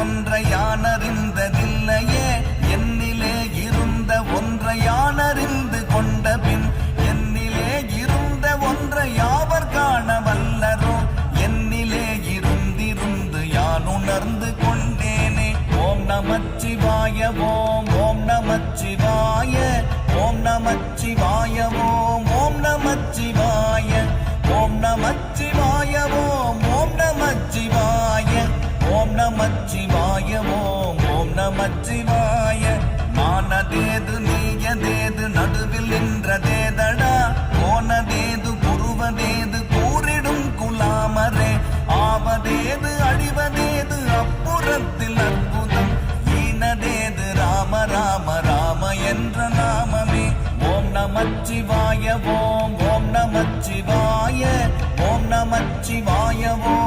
ஒன்றை யானறிந்ததில்லையே என்னிலே இருந்த ஒன்றை யானறிந்து கொண்ட பின் என்னிலே இருந்த ஒன்றை யாவர் காண வல்லரோ என்னிலே இருந்திருந்து யான் உணர்ந்து கொண்டேனே. ஓம் நமச்சிவாய ஓம் ஓம் நமச்சிவாய ஓம் நமச்சிவாய ஓம் ஓம் நமச்சிவாய ஓம் நமச்சிவாய ஓம் ஓம் நமச்சிவாய ஓம் நமச்சிவாய ஓம் ஓம் நமச்சிவாய. மானதேது நீயதேது நடுவில் நின்றதேதடா போனதேது புருவதேது கூறிடும் குலாமரே ஆவதேது அழிவதேது அப்புறத்தில் அற்புதம் ஈனதேது ராம ராம ராம என்ற நாமமே. ஓம் நமச்சிவாய ஓம் ஓம் நமச்சிவாய ஓம் நமச்சிவாய ஓம்